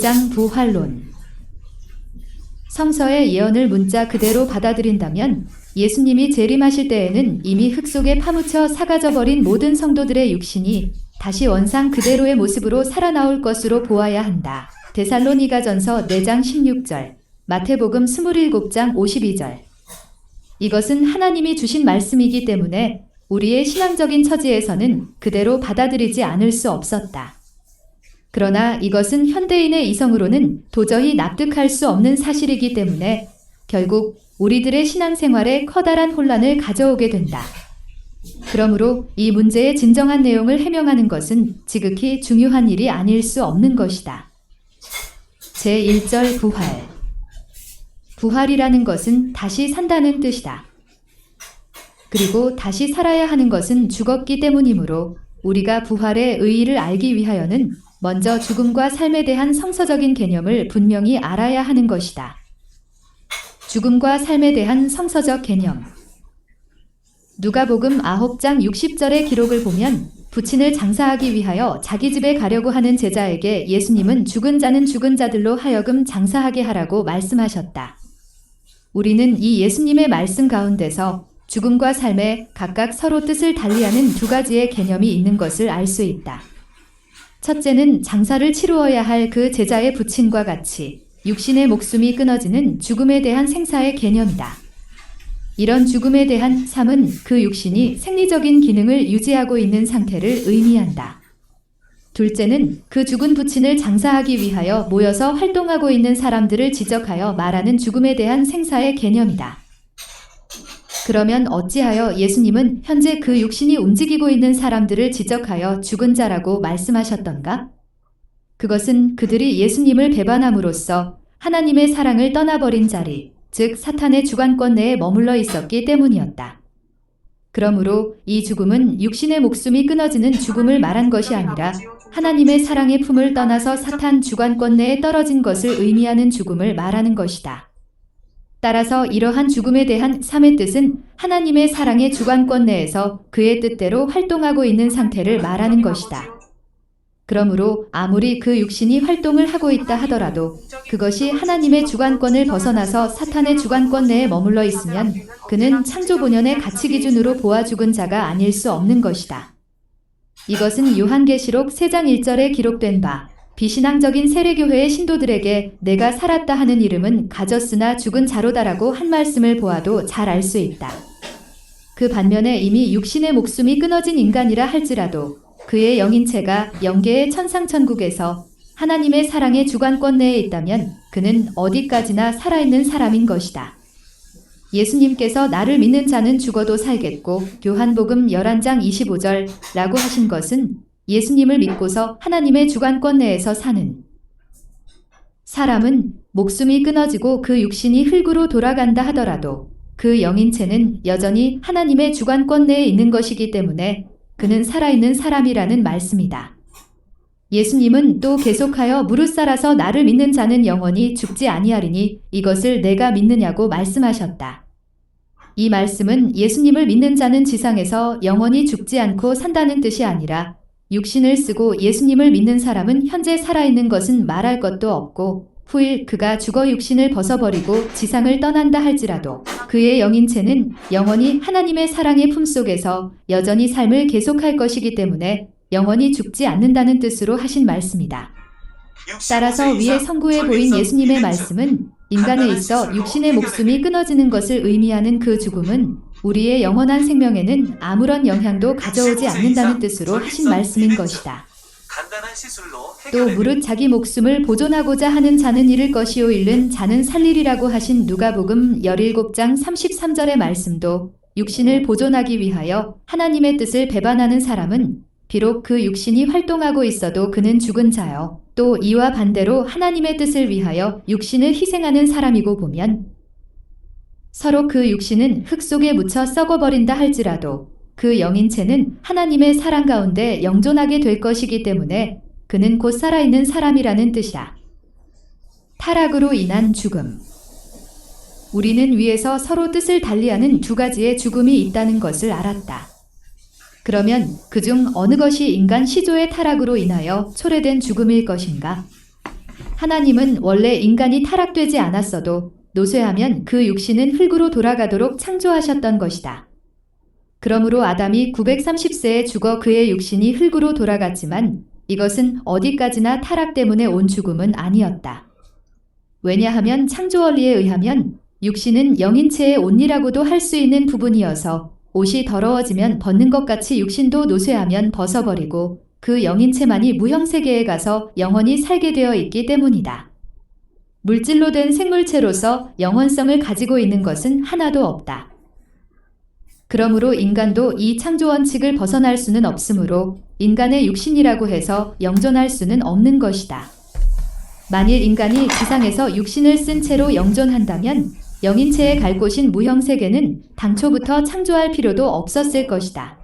15장 부활론. 성서의 예언을 문자 그대로 받아들인다면 예수님이 재림하실 때에는 이미 흙 속에 파묻혀 사라져버린 모든 성도들의 육신이 다시 원상 그대로의 모습으로 살아나올 것으로 보아야 한다. 데살로니가전서 4장 16절, 마태복음 27장 52절. 이것은 하나님이 주신 말씀이기 때문에 우리의 신앙적인 처지에서는 그대로 받아들이지 않을 수 없었다. 그러나 이것은 현대인의 이성으로는 도저히 납득할 수 없는 사실이기 때문에 결국 우리들의 신앙생활에 커다란 혼란을 가져오게 된다. 그러므로 이 문제의 진정한 내용을 해명하는 것은 지극히 중요한 일이 아닐 수 없는 것이다. 제1절 부활. 부활이라는 것은 다시 산다는 뜻이다. 그리고 다시 살아야 하는 것은 죽었기 때문이므로 우리가 부활의 의의를 알기 위하여는 먼저 죽음과 삶에 대한 성서적인 개념을 분명히 알아야 하는 것이다. 죽음과 삶에 대한 성서적 개념. 누가복음 9장 60절의 기록을 보면 부친을 장사하기 위하여 자기 집에 가려고 하는 제자에게 예수님은 죽은 자는 죽은 자들로 하여금 장사하게 하라고 말씀하셨다. 우리는 이 예수님의 말씀 가운데서 죽음과 삶에 각각 서로 뜻을 달리하는 두 가지의 개념이 있는 것을 알 수 있다. 첫째는 장사를 치루어야 할 그 제자의 부친과 같이 육신의 목숨이 끊어지는 죽음에 대한 생사의 개념이다. 이런 죽음에 대한 삶은 그 육신이 생리적인 기능을 유지하고 있는 상태를 의미한다. 둘째는 그 죽은 부친을 장사하기 위하여 모여서 활동하고 있는 사람들을 지적하여 말하는 죽음에 대한 생사의 개념이다. 그러면 어찌하여 예수님은 현재 그 육신이 움직이고 있는 사람들을 지적하여 죽은 자라고 말씀하셨던가? 그것은 그들이 예수님을 배반함으로써 하나님의 사랑을 떠나버린 자리, 즉 사탄의 주관권 내에 머물러 있었기 때문이었다. 그러므로 이 죽음은 육신의 목숨이 끊어지는 죽음을 말한 것이 아니라 하나님의 사랑의 품을 떠나서 사탄 주관권 내에 떨어진 것을 의미하는 죽음을 말하는 것이다. 따라서 이러한 죽음에 대한 삶의 뜻은 하나님의 사랑의 주관권 내에서 그의 뜻대로 활동하고 있는 상태를 말하는 것이다. 그러므로 아무리 그 육신이 활동을 하고 있다 하더라도 그것이 하나님의 주관권을 벗어나서 사탄의 주관권 내에 머물러 있으면 그는 창조 본연의 가치 기준으로 보아 죽은 자가 아닐 수 없는 것이다. 이것은 요한계시록 3장 1절에 기록된 바 비신앙적인 세례교회의 신도들에게 내가 살았다 하는 이름은 가졌으나 죽은 자로다라고 한 말씀을 보아도 잘 알 수 있다. 그 반면에 이미 육신의 목숨이 끊어진 인간이라 할지라도 그의 영인체가 영계의 천상천국에서 하나님의 사랑의 주관권 내에 있다면 그는 어디까지나 살아있는 사람인 것이다. 예수님께서 나를 믿는 자는 죽어도 살겠고 요한복음 11장 25절라고 하신 것은 예수님을 믿고서 하나님의 주관권 내에서 사는 사람은 목숨이 끊어지고 그 육신이 흙으로 돌아간다 하더라도 그 영인체는 여전히 하나님의 주관권 내에 있는 것이기 때문에 그는 살아있는 사람이라는 말씀이다. 예수님은 또 계속하여 무릇 살아서 나를 믿는 자는 영원히 죽지 아니하리니 이것을 내가 믿느냐고 말씀하셨다. 이 말씀은 예수님을 믿는 자는 지상에서 영원히 죽지 않고 산다는 뜻이 아니라 육신을 쓰고 예수님을 믿는 사람은 현재 살아있는 것은 말할 것도 없고 후일 그가 죽어 육신을 벗어버리고 지상을 떠난다 할지라도 그의 영인체는 영원히 하나님의 사랑의 품속에서 여전히 삶을 계속할 것이기 때문에 영원히 죽지 않는다는 뜻으로 하신 말씀이다. 따라서 위에 성구에 보인 예수님의 말씀은 인간에 있어 육신의 목숨이 끊어지는 것을 의미하는 그 죽음은 우리의 영원한 생명에는 아무런 영향도 가져오지 않는다는 뜻으로 하신 말씀인 것이다. 또 무릇 자기 목숨을 보존하고자 하는 자는 잃을 것이요 잃는 자는 살리리라고 하신 누가복음 17장 33절의 말씀도 육신을 보존하기 위하여 하나님의 뜻을 배반하는 사람은 비록 그 육신이 활동하고 있어도 그는 죽은 자요. 또 이와 반대로 하나님의 뜻을 위하여 육신을 희생하는 사람이고 보면 서로 그 육신은 흙 속에 묻혀 썩어버린다 할지라도 그 영인체는 하나님의 사랑 가운데 영존하게 될 것이기 때문에 그는 곧 살아있는 사람이라는 뜻이다. 타락으로 인한 죽음. 우리는 위에서 서로 뜻을 달리하는 두 가지의 죽음이 있다는 것을 알았다. 그러면 그중 어느 것이 인간 시조의 타락으로 인하여 초래된 죽음일 것인가? 하나님은 원래 인간이 타락되지 않았어도 노쇠하면 그 육신은 흙으로 돌아가도록 창조하셨던 것이다. 그러므로 아담이 930세에 죽어 그의 육신이 흙으로 돌아갔지만 이것은 어디까지나 타락 때문에 온 죽음은 아니었다. 왜냐하면 창조 원리에 의하면 육신은 영인체의 옷이라고도 할 수 있는 부분이어서 옷이 더러워지면 벗는 것 같이 육신도 노쇠하면 벗어버리고 그 영인체만이 무형세계에 가서 영원히 살게 되어 있기 때문이다. 물질로 된 생물체로서 영원성을 가지고 있는 것은 하나도 없다. 그러므로 인간도 이 창조 원칙을 벗어날 수는 없으므로 인간의 육신이라고 해서 영존할 수는 없는 것이다. 만일 인간이 지상에서 육신을 쓴 채로 영존한다면 영인체에 갈 곳인 무형세계는 당초부터 창조할 필요도 없었을 것이다.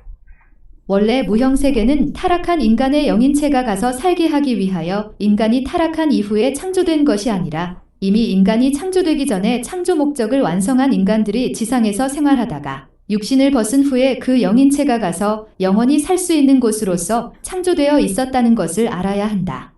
원래 무형세계는 타락한 인간의 영인체가 가서 살게 하기 위하여 인간이 타락한 이후에 창조된 것이 아니라 이미 인간이 창조되기 전에 창조 목적을 완성한 인간들이 지상에서 생활하다가 육신을 벗은 후에 그 영인체가 가서 영원히 살 수 있는 곳으로서 창조되어 있었다는 것을 알아야 한다.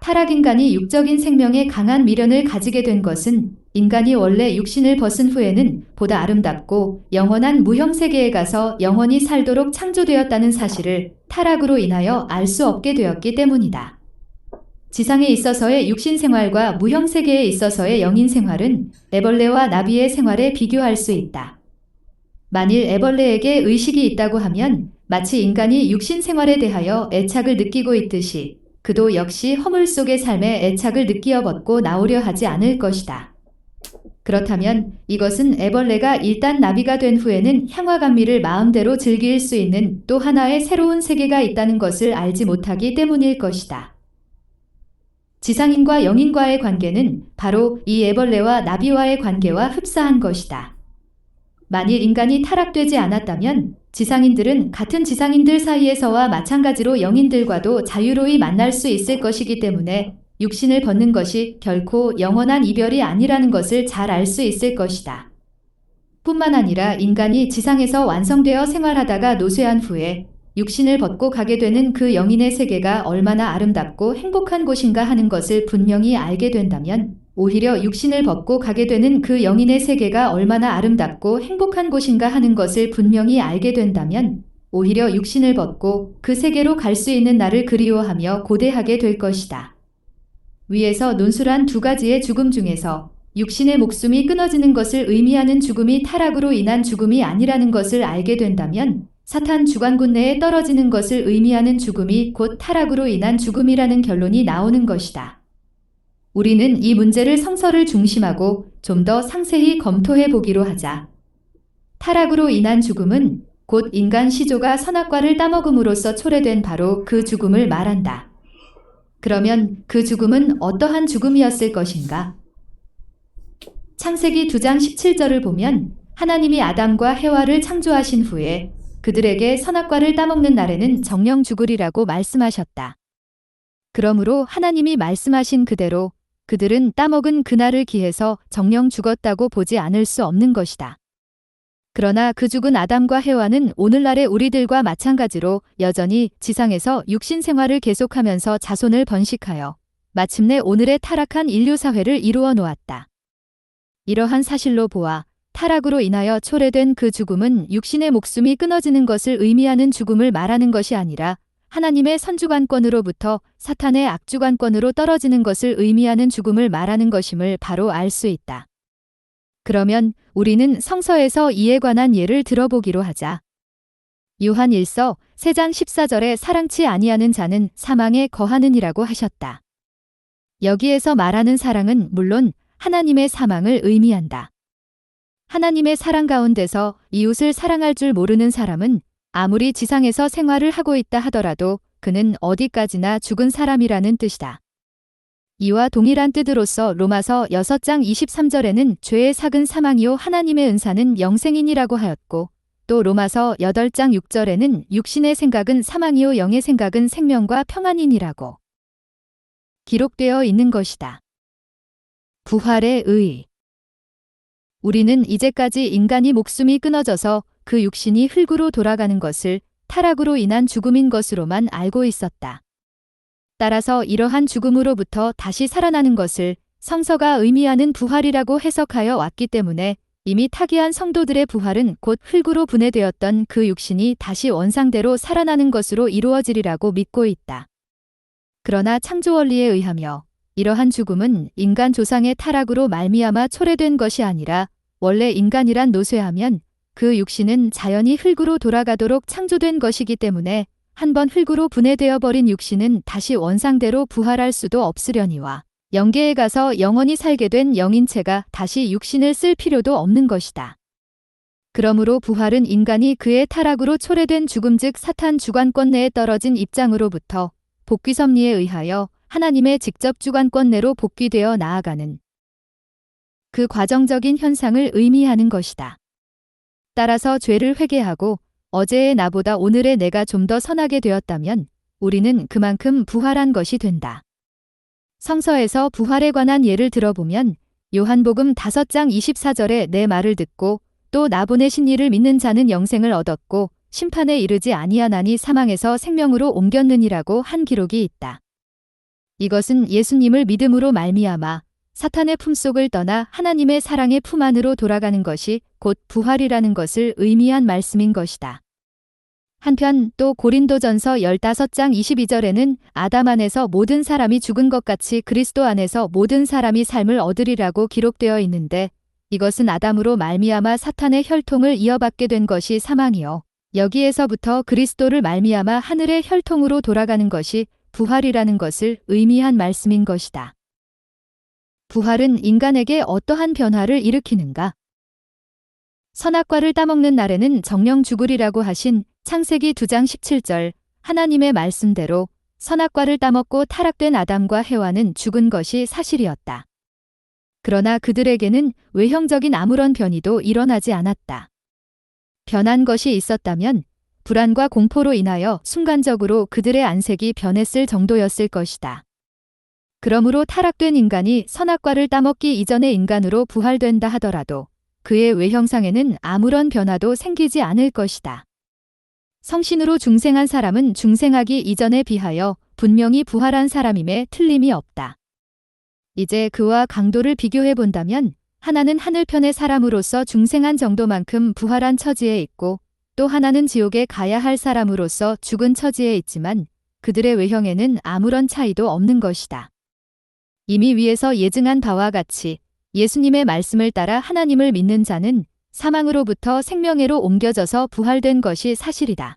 타락인간이 육적인 생명에 강한 미련을 가지게 된 것은 인간이 원래 육신을 벗은 후에는 보다 아름답고 영원한 무형세계에 가서 영원히 살도록 창조되었다는 사실을 타락으로 인하여 알 수 없게 되었기 때문이다. 지상에 있어서의 육신 생활과 무형세계에 있어서의 영인 생활은 애벌레와 나비의 생활에 비교할 수 있다. 만일 애벌레에게 의식이 있다고 하면 마치 인간이 육신 생활에 대하여 애착을 느끼고 있듯이 그도 역시 허물 속의 삶에 애착을 느끼어 벗고 나오려 하지 않을 것이다. 그렇다면 이것은 애벌레가 일단 나비가 된 후에는 향과 감미를 마음대로 즐길 수 있는 또 하나의 새로운 세계가 있다는 것을 알지 못하기 때문일 것이다. 지상인과 영인과의 관계는 바로 이 애벌레와 나비와의 관계와 흡사한 것이다. 만일 인간이 타락되지 않았다면 지상인들은 같은 지상인들 사이에서와 마찬가지로 영인들과도 자유로이 만날 수 있을 것이기 때문에 육신을 벗는 것이 결코 영원한 이별이 아니라는 것을 잘 알 수 있을 것이다. 뿐만 아니라 인간이 지상에서 완성되어 생활하다가 노쇠한 후에 육신을 벗고 가게 되는 그 영인의 세계가 얼마나 아름답고 행복한 곳인가 하는 것을 분명히 알게 된다면 오히려 육신을 벗고 가게 되는 그 영인의 세계가 얼마나 아름답고 행복한 곳인가 하는 것을 분명히 알게 된다면 오히려 육신을 벗고 그 세계로 갈 수 있는 날을 그리워하며 고대하게 될 것이다. 위에서 논술한 두 가지의 죽음 중에서 육신의 목숨이 끊어지는 것을 의미하는 죽음이 타락으로 인한 죽음이 아니라는 것을 알게 된다면 사탄 주관군 내에 떨어지는 것을 의미하는 죽음이 곧 타락으로 인한 죽음이라는 결론이 나오는 것이다. 우리는 이 문제를 성서를 중심하고 좀 더 상세히 검토해 보기로 하자. 타락으로 인한 죽음은 곧 인간 시조가 선악과를 따먹음으로써 초래된 바로 그 죽음을 말한다. 그러면 그 죽음은 어떠한 죽음이었을 것인가? 창세기 2장 17절을 보면 하나님이 아담과 해와를 창조하신 후에 그들에게 선악과를 따먹는 날에는 정령 죽으리라고 말씀하셨다. 그러므로 하나님이 말씀하신 그대로 그들은 따먹은 그날을 기해서 정령 죽었다고 보지 않을 수 없는 것이다. 그러나 그 죽은 아담과 해와는 오늘날의 우리들과 마찬가지로 여전히 지상에서 육신 생활을 계속하면서 자손을 번식하여 마침내 오늘의 타락한 인류 사회를 이루어 놓았다. 이러한 사실로 보아 타락으로 인하여 초래된 그 죽음은 육신의 목숨이 끊어지는 것을 의미하는 죽음을 말하는 것이 아니라 하나님의 선주관권으로부터 사탄의 악주관권으로 떨어지는 것을 의미하는 죽음을 말하는 것임을 바로 알 수 있다. 그러면 우리는 성서에서 이에 관한 예를 들어보기로 하자. 요한 1서 3장 14절에 사랑치 아니하는 자는 사망에 거하느니라고 하셨다. 여기에서 말하는 사랑은 물론 하나님의 사망을 의미한다. 하나님의 사랑 가운데서 이웃을 사랑할 줄 모르는 사람은 아무리 지상에서 생활을 하고 있다 하더라도 그는 어디까지나 죽은 사람이라는 뜻이다. 이와 동일한 뜻으로서 로마서 6장 23절에는 죄의 삭은 사망이요 하나님의 은사는 영생이니라고 하였고 또 로마서 8장 6절에는 육신의 생각은 사망이요 영의 생각은 생명과 평안이니라고 기록되어 있는 것이다. 부활의 의. 우리는 이제까지 인간이 목숨이 끊어져서 그 육신이 흙으로 돌아가는 것을 타락으로 인한 죽음인 것으로만 알고 있었다. 따라서 이러한 죽음으로부터 다시 살아나는 것을 성서가 의미하는 부활이라고 해석하여 왔기 때문에 이미 타계한 성도들의 부활은 곧 흙으로 분해되었던 그 육신이 다시 원상대로 살아나는 것으로 이루어지리라고 믿고 있다. 그러나 창조 원리에 의하며 이러한 죽음은 인간 조상의 타락으로 말미암아 초래된 것이 아니라 원래 인간이란 노쇠하면 그 육신은 자연히 흙으로 돌아가도록 창조된 것이기 때문에 한번 흙으로 분해되어 버린 육신은 다시 원상대로 부활할 수도 없으려니와 영계에 가서 영원히 살게 된 영인체가 다시 육신을 쓸 필요도 없는 것이다. 그러므로 부활은 인간이 그의 타락으로 초래된 죽음 즉 사탄 주관권 내에 떨어진 입장으로부터 복귀섭리에 의하여 하나님의 직접 주관권 내로 복귀되어 나아가는 그 과정적인 현상을 의미하는 것이다. 따라서 죄를 회개하고 어제의 나보다 오늘의 내가 좀 더 선하게 되었다면 우리는 그만큼 부활한 것이 된다. 성서에서 부활에 관한 예를 들어보면 요한복음 5장 24절에 내 말을 듣고 또 나 보내신 이를 믿는 자는 영생을 얻었고 심판에 이르지 아니하나니 사망에서 생명으로 옮겼느니라고 한 기록이 있다. 이것은 예수님을 믿음으로 말미암아 사탄의 품속을 떠나 하나님의 사랑의 품 안으로 돌아가는 것이 곧 부활이라는 것을 의미한 말씀인 것이다. 한편 또 고린도전서 15장 22절에는 아담 안에서 모든 사람이 죽은 것 같이 그리스도 안에서 모든 사람이 삶을 얻으리라고 기록되어 있는데 이것은 아담으로 말미암아 사탄의 혈통을 이어받게 된 것이 사망이요. 여기에서부터 그리스도를 말미암아 하늘의 혈통으로 돌아가는 것이 부활이라는 것을 의미한 말씀인 것이다. 부활은 인간에게 어떠한 변화를 일으키는가? 선악과를 따먹는 날에는 정령 죽으리라고 하신 창세기 2장 17절 하나님의 말씀대로 선악과를 따먹고 타락된 아담과 해와는 죽은 것이 사실이었다. 그러나 그들에게는 외형적인 아무런 변이도 일어나지 않았다. 변한 것이 있었다면 불안과 공포로 인하여 순간적으로 그들의 안색이 변했을 정도였을 것이다. 그러므로 타락된 인간이 선악과를 따먹기 이전의 인간으로 부활된다 하더라도 그의 외형상에는 아무런 변화도 생기지 않을 것이다. 성신으로 중생한 사람은 중생하기 이전에 비하여 분명히 부활한 사람임에 틀림이 없다. 이제 그와 강도를 비교해 본다면 하나는 하늘편의 사람으로서 중생한 정도만큼 부활한 처지에 있고 또 하나는 지옥에 가야 할 사람으로서 죽은 처지에 있지만 그들의 외형에는 아무런 차이도 없는 것이다. 이미 위에서 예증한 바와 같이 예수님의 말씀을 따라 하나님을 믿는 자는 사망으로부터 생명에로 옮겨져서 부활된 것이 사실이다.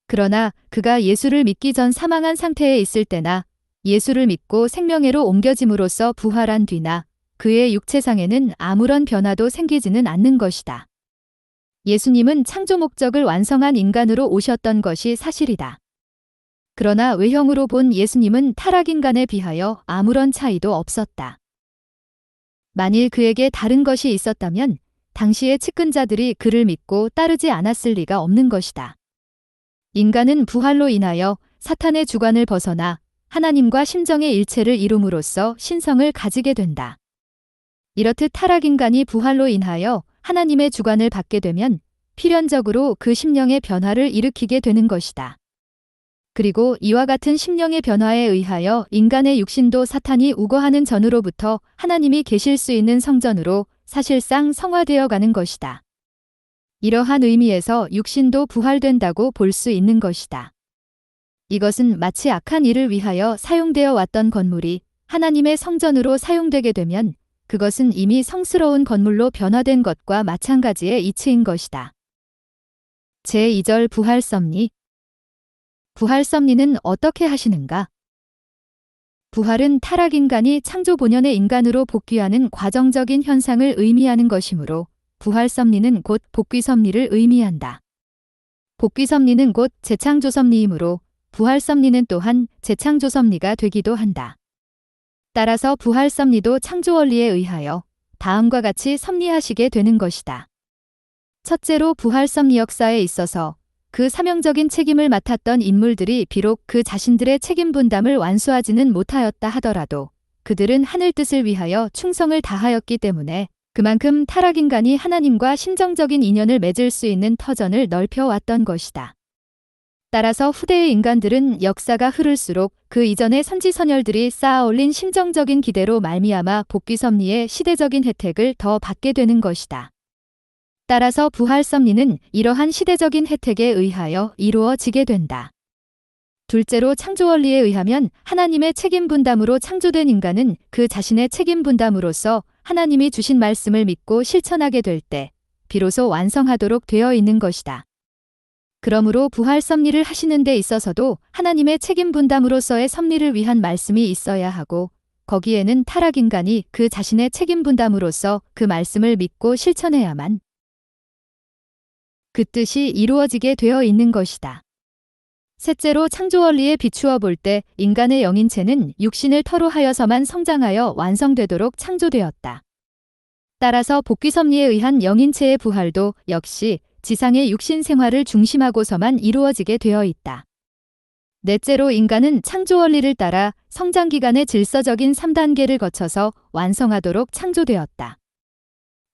그러나 그가 예수를 믿기 전 사망한 상태에 있을 때나 예수를 믿고 생명에로 옮겨짐으로써 부활한 뒤나 그의 육체상에는 아무런 변화도 생기지는 않는 것이다. 예수님은 창조 목적을 완성한 인간으로 오셨던 것이 사실이다. 그러나 외형으로 본 예수님은 타락인간에 비하여 아무런 차이도 없었다. 만일 그에게 다른 것이 있었다면 당시의 측근자들이 그를 믿고 따르지 않았을 리가 없는 것이다. 인간은 부활로 인하여 사탄의 주관을 벗어나 하나님과 심정의 일체를 이룸으로써 신성을 가지게 된다. 이렇듯 타락인간이 부활로 인하여 하나님의 주관을 받게 되면 필연적으로 그 심령의 변화를 일으키게 되는 것이다. 그리고 이와 같은 심령의 변화에 의하여 인간의 육신도 사탄이 우거하는 전으로부터 하나님이 계실 수 있는 성전으로 사실상 성화되어 가는 것이다. 이러한 의미에서 육신도 부활된다고 볼 수 있는 것이다. 이것은 마치 악한 일을 위하여 사용되어 왔던 건물이 하나님의 성전으로 사용되게 되면 그것은 이미 성스러운 건물로 변화된 것과 마찬가지의 이치인 것이다. 제2절 부활섭리. 부활섭리는 어떻게 하시는가? 부활은 타락인간이 창조 본연의 인간으로 복귀하는 과정적인 현상을 의미하는 것이므로 부활섭리는 곧 복귀섭리를 의미한다. 복귀섭리는 곧 재창조섭리이므로 부활섭리는 또한 재창조섭리가 되기도 한다. 따라서 부활섭리도 창조원리에 의하여 다음과 같이 섭리하시게 되는 것이다. 첫째로 부활섭리 역사에 있어서 그 사명적인 책임을 맡았던 인물들이 비록 그 자신들의 책임 분담을 완수하지는 못하였다 하더라도 그들은 하늘 뜻을 위하여 충성을 다하였기 때문에 그만큼 타락인간이 하나님과 심정적인 인연을 맺을 수 있는 터전을 넓혀왔던 것이다. 따라서 후대의 인간들은 역사가 흐를수록 그 이전의 선지선열들이 쌓아올린 심정적인 기대로 말미암아 복귀섭리의 시대적인 혜택을 더 받게 되는 것이다. 따라서 부활섭리는 이러한 시대적인 혜택에 의하여 이루어지게 된다. 둘째로 창조원리에 의하면 하나님의 책임 분담으로 창조된 인간은 그 자신의 책임 분담으로서 하나님이 주신 말씀을 믿고 실천하게 될 때 비로소 완성하도록 되어 있는 것이다. 그러므로 부활 섭리를 하시는 데 있어서도 하나님의 책임 분담으로서의 섭리를 위한 말씀이 있어야 하고 거기에는 타락 인간이 그 자신의 책임 분담으로서 그 말씀을 믿고 실천해야만 그 뜻이 이루어지게 되어 있는 것이다. 셋째로 창조 원리에 비추어 볼 때 인간의 영인체는 육신을 터로 하여서만 성장하여 완성되도록 창조되었다. 따라서 복귀 섭리에 의한 영인체의 부활도 역시 지상의 육신 생활을 중심하고서만 이루어지게 되어 있다. 넷째로 인간은 창조 원리를 따라 성장 기간의 질서적인 3단계를 거쳐서 완성하도록 창조되었다.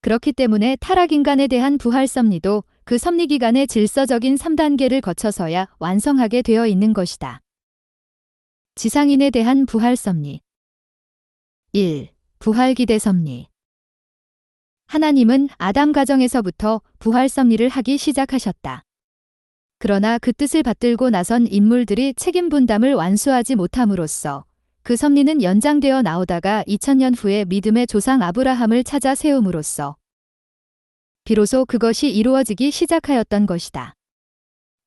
그렇기 때문에 타락 인간에 대한 부활 섭리도 그 섭리 기간의 질서적인 3단계를 거쳐서야 완성하게 되어 있는 것이다. 지상인에 대한 부활 섭리 1. 부활 기대 섭리. 하나님은 아담 가정에서부터 부활 섭리를 하기 시작하셨다. 그러나 그 뜻을 받들고 나선 인물들이 책임 분담을 완수하지 못함으로써 그 섭리는 연장되어 나오다가 2000년 후에 믿음의 조상 아브라함을 찾아 세움으로써 비로소 그것이 이루어지기 시작하였던 것이다.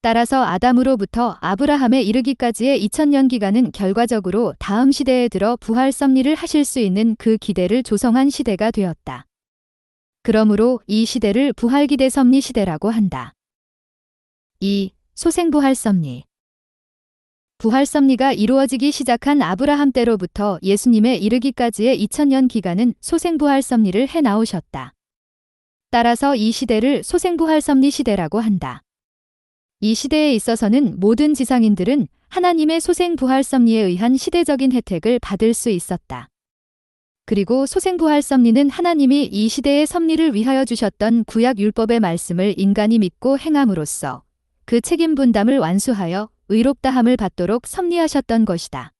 따라서 아담으로부터 아브라함에 이르기까지의 2000년 기간은 결과적으로 다음 시대에 들어 부활 섭리를 하실 수 있는 그 기대를 조성한 시대가 되었다. 그러므로 이 시대를 부활 기대 섭리 시대라고 한다. 2. 소생 부활 섭리. 부활 섭리가 이루어지기 시작한 아브라함 때로부터 예수님에 이르기까지의 2000년 기간은 소생 부활 섭리를 해 나오셨다. 따라서 이 시대를 소생 부활 섭리 시대라고 한다. 이 시대에 있어서는 모든 지상인들은 하나님의 소생 부활 섭리에 의한 시대적인 혜택을 받을 수 있었다. 그리고 소생 부활 섭리는 하나님이 이 시대의 섭리를 위하여 주셨던 구약 율법의 말씀을 인간이 믿고 행함으로써 그 책임 분담을 완수하여 의롭다함을 받도록 섭리하셨던 것이다.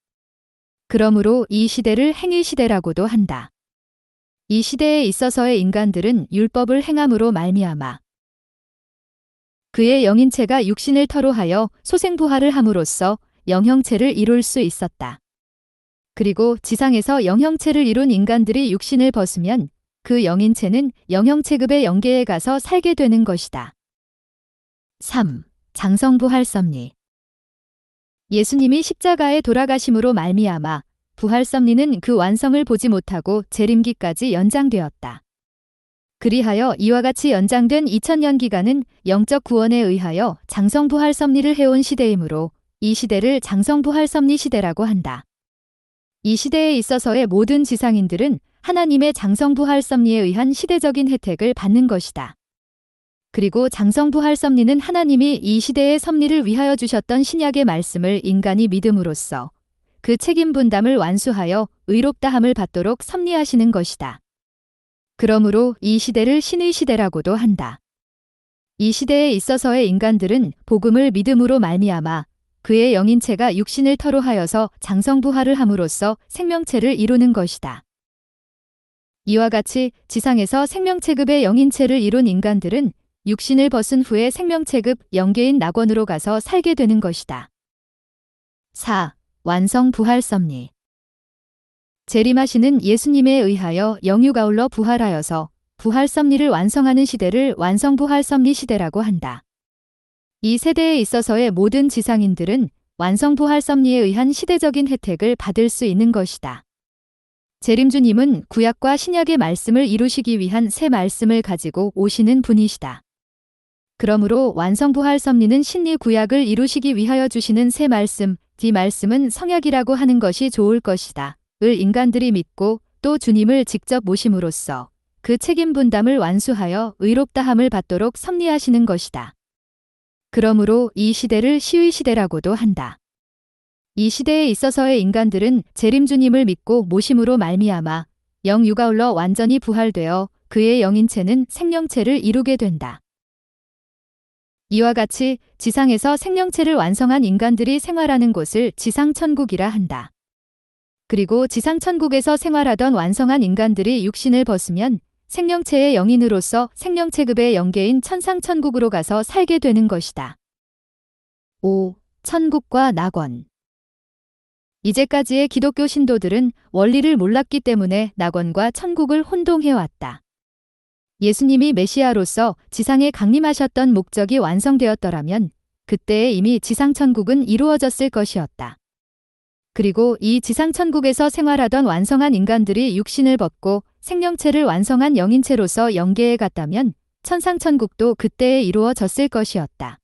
그러므로 이 시대를 행위 시대라고도 한다. 이 시대에 있어서의 인간들은 율법을 행함으로 말미암아 그의 영인체가 육신을 터로 하여 소생부활을 함으로써 영형체를 이룰 수 있었다. 그리고 지상에서 영형체를 이룬 인간들이 육신을 벗으면 그 영인체는 영형체급의 영계에 가서 살게 되는 것이다. 3. 장성부활 섭리. 예수님이 십자가에 돌아가심으로 말미암아 부활 섭리는 그 완성을 보지 못하고 재림기까지 연장되었다. 그리하여 이와 같이 연장된 2000년 기간은 영적 구원에 의하여 장성부활 섭리를 해온 시대이므로 이 시대를 장성부활 섭리 시대라고 한다. 이 시대에 있어서의 모든 지상인들은 하나님의 장성부활 섭리에 의한 시대적인 혜택을 받는 것이다. 그리고 장성부활 섭리는 하나님이 이 시대의 섭리를 위하여 주셨던 신약의 말씀을 인간이 믿음으로써 그 책임 분담을 완수하여 의롭다함을 받도록 섭리하시는 것이다. 그러므로 이 시대를 신의 시대라고도 한다. 이 시대에 있어서의 인간들은 복음을 믿음으로 말미암아 그의 영인체가 육신을 터로 하여서 장성부활을 함으로써 생명체를 이루는 것이다. 이와 같이 지상에서 생명체급의 영인체를 이룬 인간들은 육신을 벗은 후에 생명체급 영계인 낙원으로 가서 살게 되는 것이다. 4. 완성 부활 섭리. 재림하시는 예수님에 의하여 영육 아울러 부활하여서 부활 섭리를 완성하는 시대를 완성 부활 섭리 시대라고 한다. 이 세대에 있어서의 모든 지상인들은 완성 부활 섭리에 의한 시대적인 혜택을 받을 수 있는 것이다. 재림주님은 구약과 신약의 말씀을 이루시기 위한 새 말씀을 가지고 오시는 분이시다. 그러므로 완성부활 섭리는 신리 구약을 이루시기 위하여 주시는 새 말씀, 이 말씀은 성약이라고 하는 것이 좋을 것이다. 을 인간들이 믿고 또 주님을 직접 모심으로써 그 책임 분담을 완수하여 의롭다함을 받도록 섭리하시는 것이다. 그러므로 이 시대를 시의 시대라고도 한다. 이 시대에 있어서의 인간들은 재림주님을 믿고 모심으로 말미암아 영육 아울러 완전히 부활되어 그의 영인체는 생명체를 이루게 된다. 이와 같이 지상에서 생명체를 완성한 인간들이 생활하는 곳을 지상천국이라 한다. 그리고 지상천국에서 생활하던 완성한 인간들이 육신을 벗으면 생명체의 영인으로서 생명체급의 영계인 천상천국으로 가서 살게 되는 것이다. 5. 천국과 낙원. 이제까지의 기독교 신도들은 원리를 몰랐기 때문에 낙원과 천국을 혼동해왔다. 예수님이 메시아로서 지상에 강림하셨던 목적이 완성되었더라면 그때에 이미 지상천국은 이루어졌을 것이었다. 그리고 이 지상천국에서 생활하던 완성한 인간들이 육신을 벗고 생명체를 완성한 영인체로서 영계에 갔다면 천상천국도 그때에 이루어졌을 것이었다.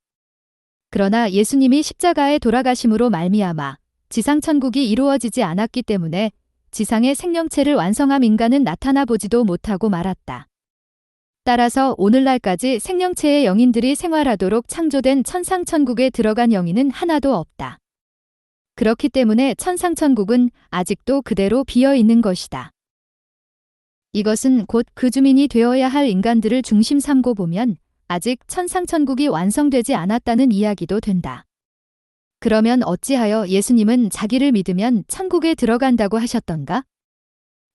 그러나 예수님이 십자가에 돌아가심으로 말미암아 지상천국이 이루어지지 않았기 때문에 지상의 생명체를 완성한 인간은 나타나 보지도 못하고 말았다. 따라서 오늘날까지 생명체의 영인들이 생활하도록 창조된 천상천국에 들어간 영인은 하나도 없다. 그렇기 때문에 천상천국은 아직도 그대로 비어 있는 것이다. 이것은 곧 그 주민이 되어야 할 인간들을 중심 삼고 보면 아직 천상천국이 완성되지 않았다는 이야기도 된다. 그러면 어찌하여 예수님은 자기를 믿으면 천국에 들어간다고 하셨던가?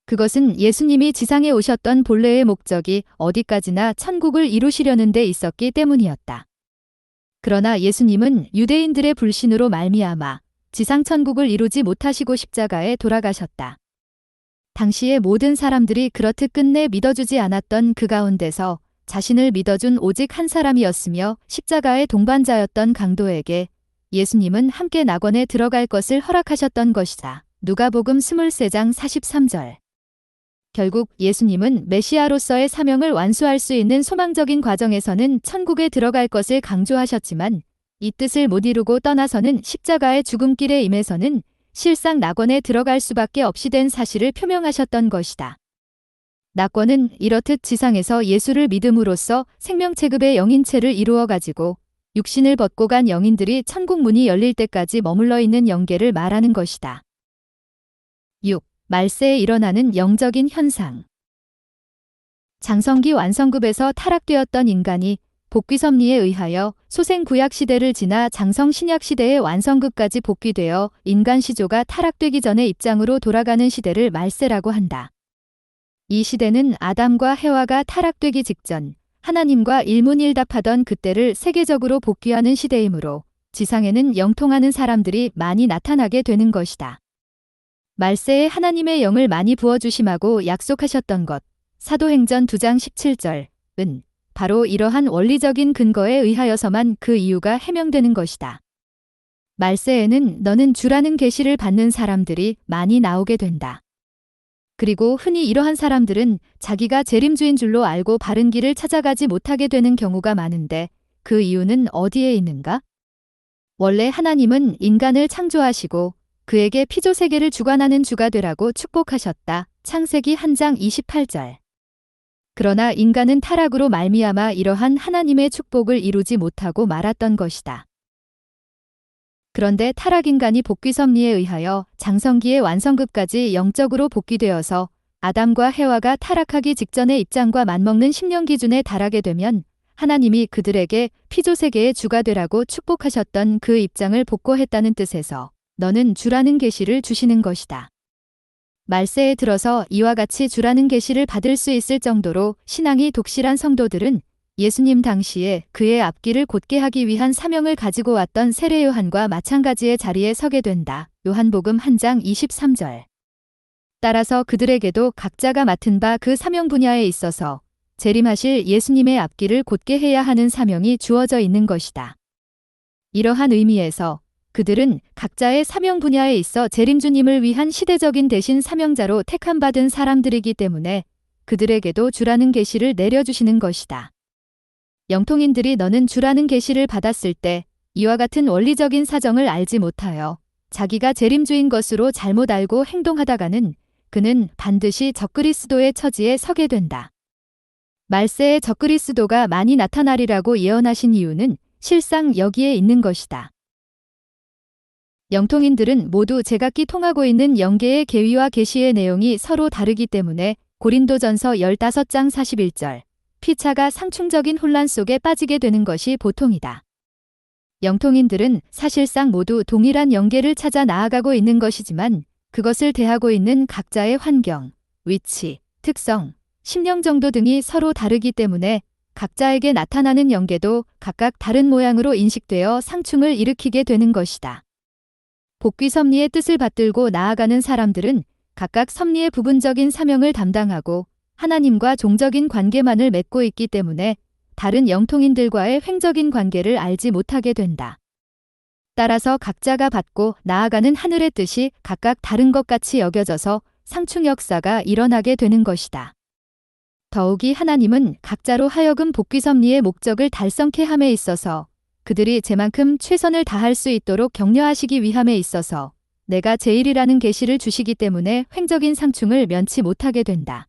그것은 예수님이 지상에 오셨던 본래의 목적이 어디까지나 천국을 이루시려는 데 있었기 때문이었다. 그러나 예수님은 유대인들의 불신으로 말미암아 지상천국을 이루지 못하시고 십자가에 돌아가셨다. 당시의 모든 사람들이 그렇듯 끝내 믿어주지 않았던 그 가운데서 자신을 믿어준 오직 한 사람이었으며 십자가의 동반자였던 강도에게 예수님은 함께 낙원에 들어갈 것을 허락하셨던 것이다. 누가복음 23장 43절. 결국 예수님은 메시아로서의 사명을 완수할 수 있는 소망적인 과정에서는 천국에 들어갈 것을 강조하셨지만 이 뜻을 못 이루고 떠나서는 십자가의 죽음길에 임해서는 실상 낙원에 들어갈 수밖에 없이 된 사실을 표명하셨던 것이다. 낙원은 이렇듯 지상에서 예수를 믿음으로써 생명체급의 영인체를 이루어가지고 육신을 벗고 간 영인들이 천국 문이 열릴 때까지 머물러 있는 영계를 말하는 것이다. 6. 말세에 일어나는 영적인 현상. 장성기 완성급에서 타락되었던 인간이 복귀섭리에 의하여 소생구약 시대를 지나 장성신약 시대의 완성급까지 복귀되어 인간 시조가 타락되기 전의 입장으로 돌아가는 시대를 말세라고 한다. 이 시대는 아담과 해와가 타락되기 직전 하나님과 일문일답하던 그때를 세계적으로 복귀하는 시대이므로 지상에는 영통하는 사람들이 많이 나타나게 되는 것이다. 말세에 하나님의 영을 많이 부어주심하고 약속하셨던 것, 사도행전 2장 17절은 바로 이러한 원리적인 근거에 의하여서만 그 이유가 해명되는 것이다. 말세에는 너는 주라는 계시를 받는 사람들이 많이 나오게 된다. 그리고 흔히 이러한 사람들은 자기가 재림주인 줄로 알고 바른 길을 찾아가지 못하게 되는 경우가 많은데 그 이유는 어디에 있는가? 원래 하나님은 인간을 창조하시고 그에게 피조세계를 주관하는 주가 되라고 축복하셨다. 창세기 1장 28절. 그러나 인간은 타락으로 말미암아 이러한 하나님의 축복을 이루지 못하고 말았던 것이다. 그런데 타락인간이 복귀섭리에 의하여 장성기의 완성급까지 영적으로 복귀되어서 아담과 해와가 타락하기 직전의 입장과 맞먹는 심령 기준에 달하게 되면 하나님이 그들에게 피조세계의 주가 되라고 축복하셨던 그 입장을 복구했다는 뜻에서 너는 주라는 계시를 주시는 것이다. 말세에 들어서 이와 같이 주라는 계시를 받을 수 있을 정도로 신앙이 독실한 성도들은 예수님 당시에 그의 앞길을 곧게 하기 위한 사명을 가지고 왔던 세례 요한과 마찬가지의 자리에 서게 된다. 요한복음 1장 23절. 따라서 그들에게도 각자가 맡은 바 그 사명 분야에 있어서 재림하실 예수님의 앞길을 곧게 해야 하는 사명이 주어져 있는 것이다. 이러한 의미에서 그들은 각자의 사명 분야에 있어 재림주님을 위한 시대적인 대신 사명자로 택함받은 사람들이기 때문에 그들에게도 주라는 계시를 내려주시는 것이다. 영통인들이 너는 주라는 계시를 받았을 때 이와 같은 원리적인 사정을 알지 못하여 자기가 재림주인 것으로 잘못 알고 행동하다가는 그는 반드시 적그리스도의 처지에 서게 된다. 말세에 적그리스도가 많이 나타나리라고 예언하신 이유는 실상 여기에 있는 것이다. 영통인들은 모두 제각기 통하고 있는 영계의 계위와 계시의 내용이 서로 다르기 때문에 고린도전서 15장 41절, 피차가 상충적인 혼란 속에 빠지게 되는 것이 보통이다. 영통인들은 사실상 모두 동일한 영계를 찾아 나아가고 있는 것이지만 그것을 대하고 있는 각자의 환경, 위치, 특성, 심령 정도 등이 서로 다르기 때문에 각자에게 나타나는 영계도 각각 다른 모양으로 인식되어 상충을 일으키게 되는 것이다. 복귀 섭리의 뜻을 받들고 나아가는 사람들은 각각 섭리의 부분적인 사명을 담당하고 하나님과 종적인 관계만을 맺고 있기 때문에 다른 영통인들과의 횡적인 관계를 알지 못하게 된다. 따라서 각자가 받고 나아가는 하늘의 뜻이 각각 다른 것 같이 여겨져서 상충 역사가 일어나게 되는 것이다. 더욱이 하나님은 각자로 하여금 복귀 섭리의 목적을 달성케 함에 있어서 그들이 제만큼 최선을 다할 수 있도록 격려하시기 위함에 있어서 내가 제일이라는 계시를 주시기 때문에 횡적인 상충을 면치 못하게 된다.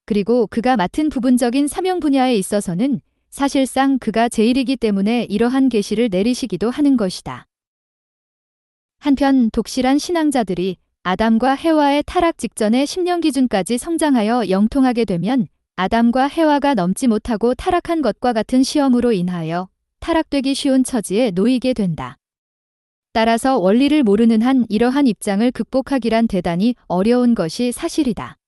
그리고 그가 맡은 부분적인 사명 분야에 있어서는 사실상 그가 제일이기 때문에 이러한 계시를 내리시기도 하는 것이다. 한편 독실한 신앙자들이 아담과 해와의 타락 직전의 심령 기준까지 성장하여 영통하게 되면 아담과 해와가 넘지 못하고 타락한 것과 같은 시험으로 인하여 타락되기 쉬운 처지에 놓이게 된다. 따라서 원리를 모르는 한 이러한 입장을 극복하기란 대단히 어려운 것이 사실이다.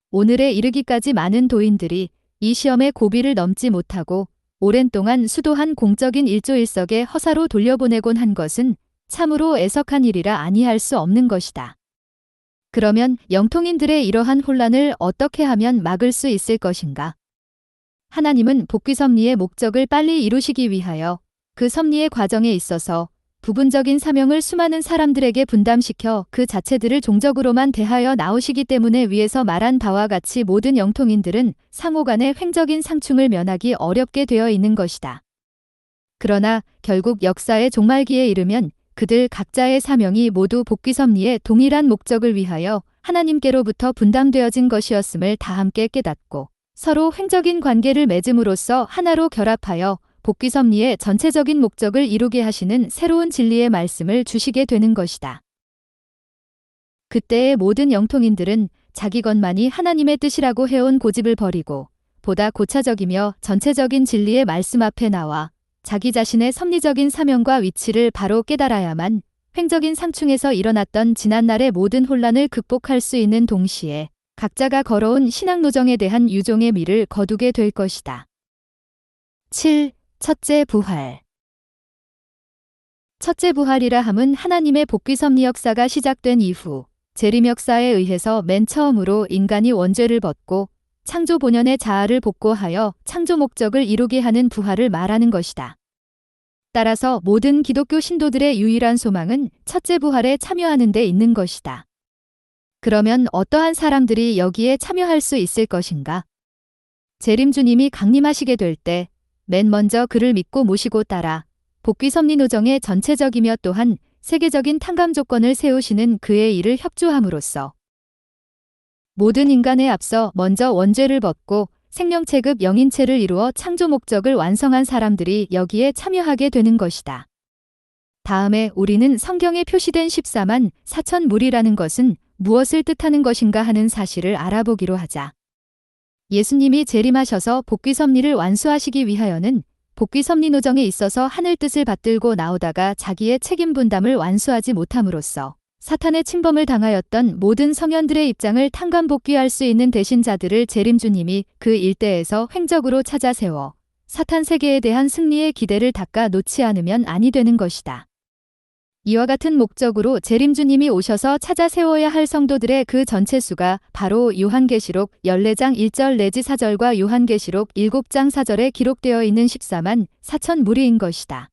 오늘에 이르기까지 많은 도인들이 이 시험의 고비를 넘지 못하고 오랜 동안 수도한 공적인 일조일석에 허사로 돌려보내곤 한 것은 참으로 애석한 일이라 아니할 수 없는 것이다. 그러면 영통인들의 이러한 혼란을 어떻게 하면 막을 수 있을 것인가? 하나님은 복귀 섭리의 목적을 빨리 이루시기 위하여 그 섭리의 과정에 있어서 부분적인 사명을 수많은 사람들에게 분담시켜 그 자체들을 종적으로만 대하여 나오시기 때문에 위에서 말한 바와 같이 모든 영통인들은 상호간의 횡적인 상충을 면하기 어렵게 되어 있는 것이다. 그러나 결국 역사의 종말기에 이르면 그들 각자의 사명이 모두 복귀 섭리의 동일한 목적을 위하여 하나님께로부터 분담되어진 것이었음을 다 함께 깨닫고 서로 횡적인 관계를 맺음으로써 하나로 결합하여 복귀 섭리의 전체적인 목적을 이루게 하시는 새로운 진리의 말씀을 주시게 되는 것이다. 그때의 모든 영통인들은 자기 것만이 하나님의 뜻이라고 해온 고집을 버리고 보다 고차적이며 전체적인 진리의 말씀 앞에 나와 자기 자신의 섭리적인 사명과 위치를 바로 깨달아야만 횡적인 상충에서 일어났던 지난날의 모든 혼란을 극복할 수 있는 동시에 각자가 걸어온 신앙노정에 대한 유종의 미를 거두게 될 것이다. 7. 첫째 부활. 첫째 부활이라 함은 하나님의 복귀 섭리 역사가 시작된 이후 재림 역사에 의해서 맨 처음으로 인간이 원죄를 벗고 창조 본연의 자아를 복고하여 창조 목적을 이루게 하는 부활을 말하는 것이다. 따라서 모든 기독교 신도들의 유일한 소망은 첫째 부활에 참여하는 데 있는 것이다. 그러면 어떠한 사람들이 여기에 참여할 수 있을 것인가? 재림 주님이 강림하시게 될 때 맨 먼저 그를 믿고 모시고 따라 복귀 섭리 노정의 전체적이며 또한 세계적인 탕감 조건을 세우시는 그의 일을 협조함으로써 모든 인간에 앞서 먼저 원죄를 벗고 생명체급 영인체를 이루어 창조 목적을 완성한 사람들이 여기에 참여하게 되는 것이다. 다음에 우리는 성경에 표시된 14만 4천 무리라는 것은 무엇을 뜻하는 것인가 하는 사실을 알아보기로 하자. 예수님이 재림하셔서 복귀 섭리를 완수하시기 위하여는 복귀 섭리 노정에 있어서 하늘 뜻을 받들고 나오다가 자기의 책임 분담을 완수하지 못함으로써 사탄의 침범을 당하였던 모든 성현들의 입장을 탕감 복귀할 수 있는 대신자들을 재림주님이 그 일대에서 횡적으로 찾아 세워 사탄 세계에 대한 승리의 기대를 닦아 놓지 않으면 아니 되는 것이다. 이와 같은 목적으로 재림주님이 오셔서 찾아 세워야 할 성도들의 그 전체 수가 바로 요한계시록 14장 1절 내지 4절과 요한계시록 7장 4절에 기록되어 있는 14만 4천 무리인 것이다.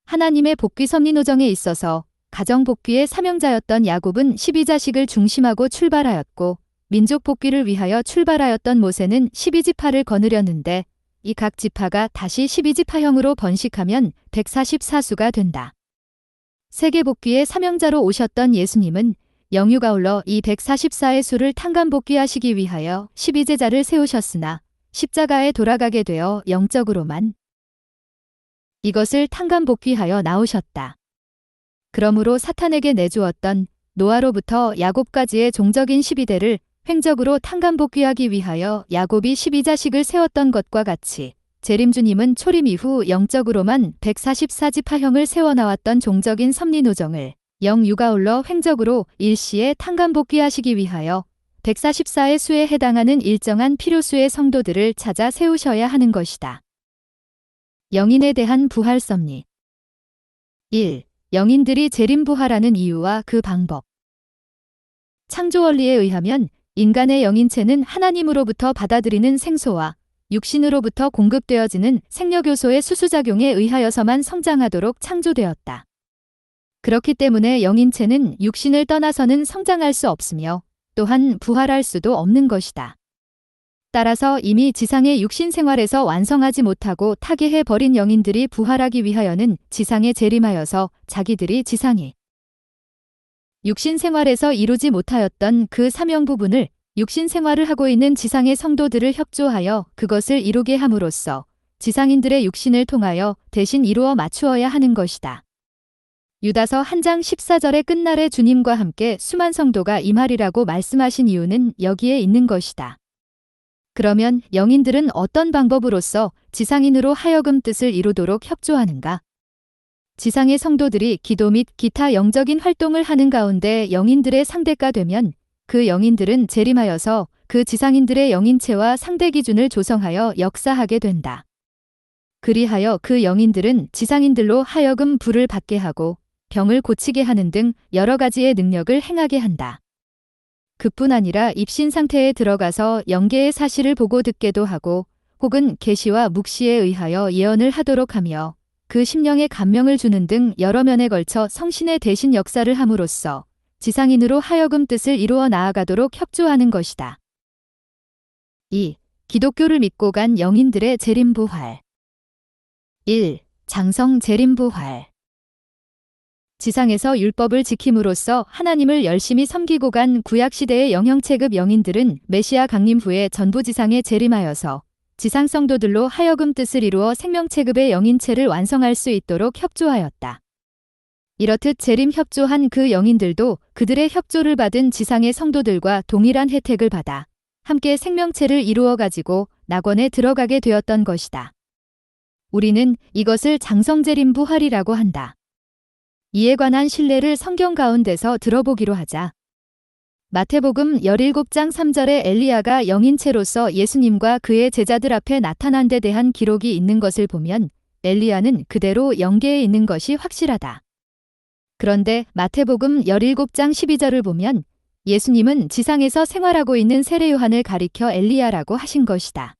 하나님의 복귀 섭리 노정에 있어서 가정 복귀의 사명자였던 야곱은 12자식을 중심하고 출발하였고 민족 복귀를 위하여 출발하였던 모세는 12지파를 거느렸는데 이 각 지파가 다시 12지파형으로 번식하면 144수가 된다. 세계 복귀의 사명자로 오셨던 예수님은 영유가 올러 이 144의 수를 탕감 복귀하시기 위하여 12제자를 세우셨으나 십자가에 돌아가게 되어 영적으로만 이것을 탕감 복귀하여 나오셨다. 그러므로 사탄에게 내주었던 노아로부터 야곱까지의 종적인 12대를 횡적으로 탕감복귀하기 위하여 야곱이 12자식을 세웠던 것과 같이 재림주님은 초림 이후 영적으로만 144지파형을 세워나왔던 종적인 섭리노정을 영유가올러 횡적으로 일시에 탕감복귀하시기 위하여 144의 수에 해당하는 일정한 필요수의 성도들을 찾아 세우셔야 하는 것이다. 영인에 대한 부활 섭리 1. 영인들이 재림부활하는 이유와 그 방법. 창조 원리에 의하면 인간의 영인체는 하나님으로부터 받아들이는 생소와 육신으로부터 공급되어지는 생력요소의 수수작용에 의하여서만 성장하도록 창조되었다. 그렇기 때문에 영인체는 육신을 떠나서는 성장할 수 없으며 또한 부활할 수도 없는 것이다. 따라서 이미 지상의 육신 생활에서 완성하지 못하고 타계해버린 영인들이 부활하기 위하여는 지상에 재림하여서 자기들이 지상에 육신 생활에서 이루지 못하였던 그 사명 부분을 육신 생활을 하고 있는 지상의 성도들을 협조하여 그것을 이루게 함으로써 지상인들의 육신을 통하여 대신 이루어 맞추어야 하는 것이다. 유다서 1장 14절의 끝날에 주님과 함께 수만 성도가 임하리라고 말씀하신 이유는 여기에 있는 것이다. 그러면 영인들은 어떤 방법으로써 지상인으로 하여금 뜻을 이루도록 협조하는가? 지상의 성도들이 기도 및 기타 영적인 활동을 하는 가운데 영인들의 상대가 되면 그 영인들은 재림하여서 그 지상인들의 영인체와 상대 기준을 조성하여 역사하게 된다. 그리하여 그 영인들은 지상인들로 하여금 불을 받게 하고 병을 고치게 하는 등 여러 가지의 능력을 행하게 한다. 그뿐 아니라 입신 상태에 들어가서 영계의 사실을 보고 듣게도 하고 혹은 계시와 묵시에 의하여 예언을 하도록 하며 그 심령에 감명을 주는 등 여러 면에 걸쳐 성신의 대신 역사를 함으로써 지상인으로 하여금 뜻을 이루어 나아가도록 협조하는 것이다. 2. 기독교를 믿고 간 영인들의 재림부활 1. 장성 재림부활 지상에서 율법을 지킴으로써 하나님을 열심히 섬기고 간 구약시대의 영형체급 영인들은 메시아 강림 후에 전부 지상에 재림하여서 지상 성도들로 하여금 뜻을 이루어 생명체급의 영인체를 완성할 수 있도록 협조하였다. 이렇듯 재림 협조한 그 영인들도 그들의 협조를 받은 지상의 성도들과 동일한 혜택을 받아 함께 생명체를 이루어 가지고 낙원에 들어가게 되었던 것이다. 우리는 이것을 장성재림부활이라고 한다. 이에 관한 신뢰를 성경 가운데서 들어보기로 하자. 마태복음 17장 3절에 엘리야가 영인체로서 예수님과 그의 제자들 앞에 나타난 데 대한 기록이 있는 것을 보면 엘리야는 그대로 영계에 있는 것이 확실하다. 그런데 마태복음 17장 12절을 보면 예수님은 지상에서 생활하고 있는 세례 요한을 가리켜 엘리야라고 하신 것이다.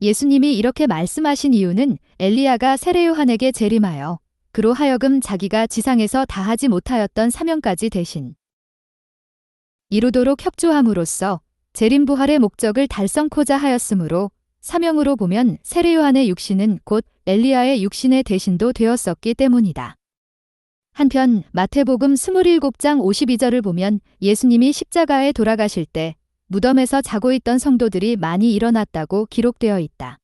예수님이 이렇게 말씀하신 이유는 엘리야가 세례 요한에게 재림하여 그로 하여금 자기가 지상에서 다하지 못하였던 사명까지 대신 이루도록 협조함으로써 재림부활의 목적을 달성코자 하였으므로 사명으로 보면 세례 요한의 육신은 곧 엘리야의 육신의 대신도 되었었기 때문이다. 한편 마태복음 27장 52절을 보면 예수님이 십자가에 돌아가실 때 무덤에서 자고 있던 성도들이 많이 일어났다고 기록되어 있다.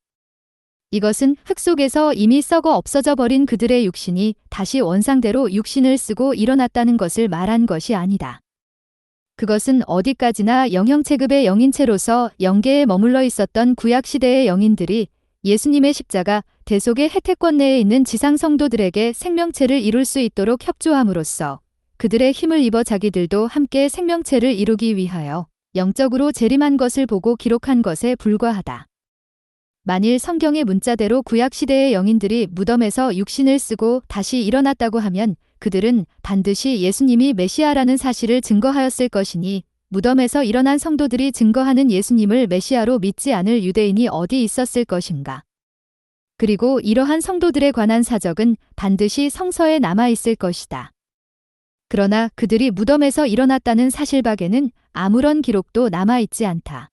이것은 흙 속에서 이미 썩어 없어져 버린 그들의 육신이 다시 원상대로 육신을 쓰고 일어났다는 것을 말한 것이 아니다. 그것은 어디까지나 영형체급의 영인체로서 영계에 머물러 있었던 구약시대의 영인들이 예수님의 십자가 대속의 혜택권 내에 있는 지상 성도들에게 생명체를 이룰 수 있도록 협조함으로써 그들의 힘을 입어 자기들도 함께 생명체를 이루기 위하여 영적으로 재림한 것을 보고 기록한 것에 불과하다. 만일 성경의 문자대로 구약시대의 영인들이 무덤에서 육신을 쓰고 다시 일어났다고 하면 그들은 반드시 예수님이 메시아라는 사실을 증거하였을 것이니 무덤에서 일어난 성도들이 증거하는 예수님을 메시아로 믿지 않을 유대인이 어디 있었을 것인가. 그리고 이러한 성도들에 관한 사적은 반드시 성서에 남아있을 것이다. 그러나 그들이 무덤에서 일어났다는 사실밖에는 아무런 기록도 남아있지 않다.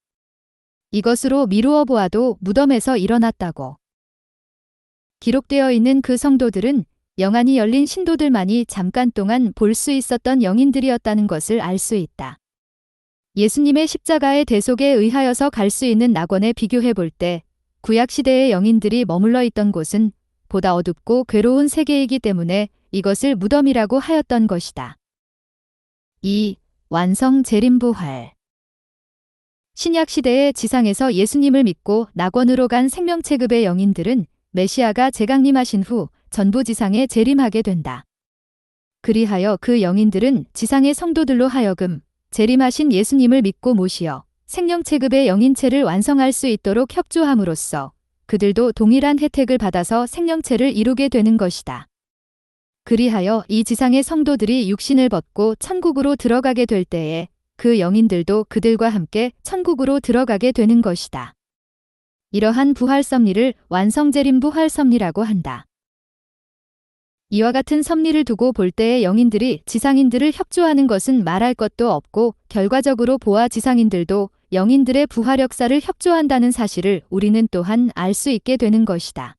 이것으로 미루어 보아도 무덤에서 일어났다고 기록되어 있는 그 성도들은 영안이 열린 신도들만이 잠깐 동안 볼 수 있었던 영인들이었다는 것을 알 수 있다. 예수님의 십자가의 대속에 의하여서 갈 수 있는 낙원에 비교해 볼 때 구약시대의 영인들이 머물러 있던 곳은 보다 어둡고 괴로운 세계이기 때문에 이것을 무덤이라고 하였던 것이다. 2. 완성 재림부활 신약 시대의 지상에서 예수님을 믿고 낙원으로 간 생명체급의 영인들은 메시아가 재강림하신 후 전부 지상에 재림하게 된다. 그리하여 그 영인들은 지상의 성도들로 하여금 재림하신 예수님을 믿고 모시어 생명체급의 영인체를 완성할 수 있도록 협조함으로써 그들도 동일한 혜택을 받아서 생명체를 이루게 되는 것이다. 그리하여 이 지상의 성도들이 육신을 벗고 천국으로 들어가게 될 때에 그 영인들도 그들과 함께 천국으로 들어가게 되는 것이다. 이러한 부활 섭리를 완성재림 부활 섭리라고 한다. 이와 같은 섭리를 두고 볼 때의 영인들이 지상인들을 협조하는 것은 말할 것도 없고 결과적으로 보아 지상인들도 영인들의 부활 역사를 협조한다는 사실을 우리는 또한 알 수 있게 되는 것이다.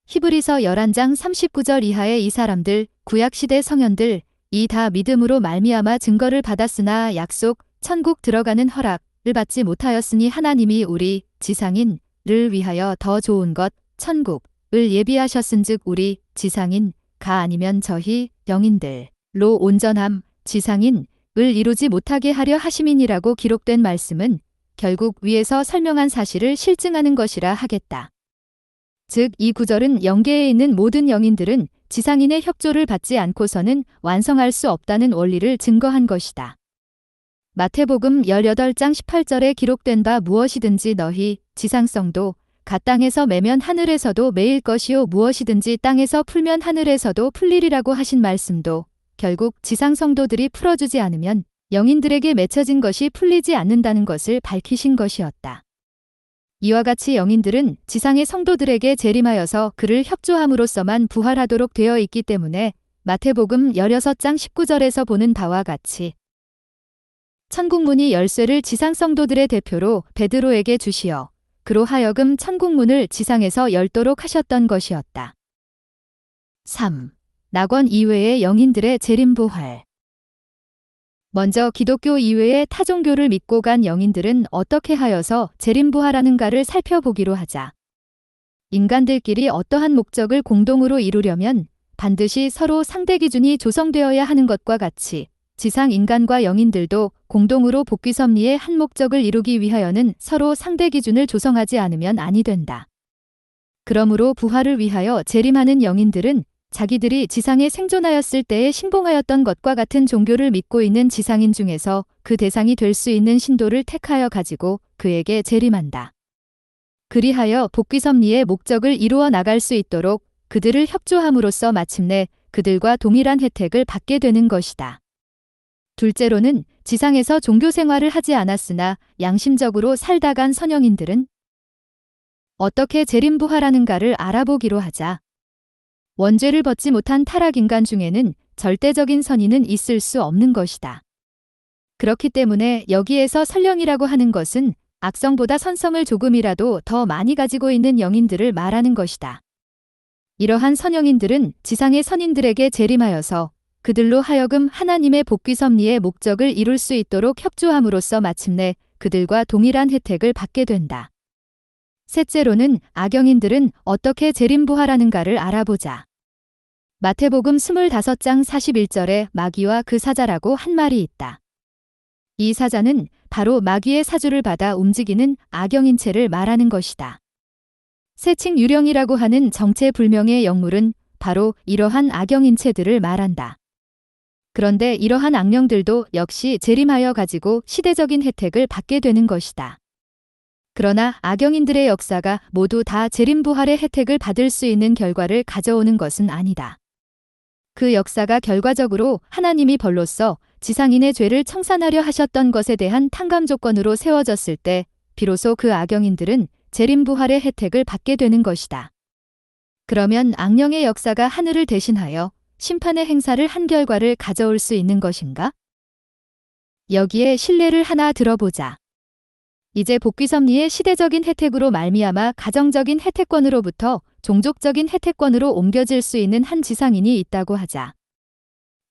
히브리서 11장 39절 이하의 이 사람들, 구약시대 성현들, 이 다 믿음으로 말미암아 증거를 받았으나 약속, 천국 들어가는 허락을 받지 못하였으니 하나님이 우리, 지상인을 위하여 더 좋은 것, 천국을 예비하셨은즉 우리, 지상인가 아니면 저희, 영인들로 온전함, 지상인을 이루지 못하게 하려 하심이니라고 기록된 말씀은 결국 위에서 설명한 사실을 실증하는 것이라 하겠다. 즉, 이 구절은 영계에 있는 모든 영인들은 지상인의 협조를 받지 않고서는 완성할 수 없다는 원리를 증거한 것이다. 마태복음 18장 18절에 기록된 바 무엇이든지 너희 지상성도 가 땅에서 매면 하늘에서도 매일 것이요 무엇이든지 땅에서 풀면 하늘에서도 풀리리라고 하신 말씀도 결국 지상 성도들이 풀어주지 않으면 영인들에게 맺혀진 것이 풀리지 않는다는 것을 밝히신 것이었다. 이와 같이 영인들은 지상의 성도들에게 재림하여서 그를 협조함으로써만 부활하도록 되어 있기 때문에 마태복음 16장 19절에서 보는 바와 같이 천국문이 열쇠를 지상 성도들의 대표로 베드로에게 주시어 그로 하여금 천국문을 지상에서 열도록 하셨던 것이었다. 3. 낙원 이외의 영인들의 재림부활. 먼저 기독교 이외의 타종교를 믿고 간 영인들은 어떻게 하여서 재림부활하는가를 살펴보기로 하자. 인간들끼리 어떠한 목적을 공동으로 이루려면 반드시 서로 상대 기준이 조성되어야 하는 것과 같이 지상 인간과 영인들도 공동으로 복귀 섭리의 한 목적을 이루기 위하여는 서로 상대 기준을 조성하지 않으면 아니 된다. 그러므로 부활을 위하여 재림하는 영인들은 자기들이 지상에 생존하였을 때에 신봉하였던 것과 같은 종교를 믿고 있는 지상인 중에서 그 대상이 될 수 있는 신도를 택하여 가지고 그에게 재림한다. 그리하여 복귀 섭리의 목적을 이루어 나갈 수 있도록 그들을 협조함으로써 마침내 그들과 동일한 혜택을 받게 되는 것이다. 둘째로는 지상에서 종교 생활을 하지 않았으나 양심적으로 살다 간 선영인들은 어떻게 재림부활하는가를 알아보기로 하자. 원죄를 벗지 못한 타락인간 중에는 절대적인 선인은 있을 수 없는 것이다. 그렇기 때문에 여기에서 선령이라고 하는 것은 악성보다 선성을 조금이라도 더 많이 가지고 있는 영인들을 말하는 것이다. 이러한 선영인들은 지상의 선인들에게 재림하여서 그들로 하여금 하나님의 복귀 섭리의 목적을 이룰 수 있도록 협조함으로써 마침내 그들과 동일한 혜택을 받게 된다. 셋째로는 악영인들은 어떻게 재림부활하는가를 알아보자. 마태복음 25장 41절에 마귀와 그 사자라고 한 말이 있다. 이 사자는 바로 마귀의 사주를 받아 움직이는 악영인체를 말하는 것이다. 세칭 유령이라고 하는 정체불명의 영물은 바로 이러한 악영인체들을 말한다. 그런데 이러한 악령들도 역시 재림하여 가지고 시대적인 혜택을 받게 되는 것이다. 그러나 악영인들의 역사가 모두 다 재림부활의 혜택을 받을 수 있는 결과를 가져오는 것은 아니다. 그 역사가 결과적으로 하나님이 벌로써 지상인의 죄를 청산하려 하셨던 것에 대한 탕감 조건으로 세워졌을 때 비로소 그 악영인들은 재림부활의 혜택을 받게 되는 것이다. 그러면 악령의 역사가 하늘을 대신하여 심판의 행사를 한 결과를 가져올 수 있는 것인가? 여기에 신뢰를 하나 들어보자. 이제 복귀 섭리의 시대적인 혜택으로 말미암아 가정적인 혜택권으로부터 종족적인 혜택권으로 옮겨질 수 있는 한 지상인이 있다고 하자.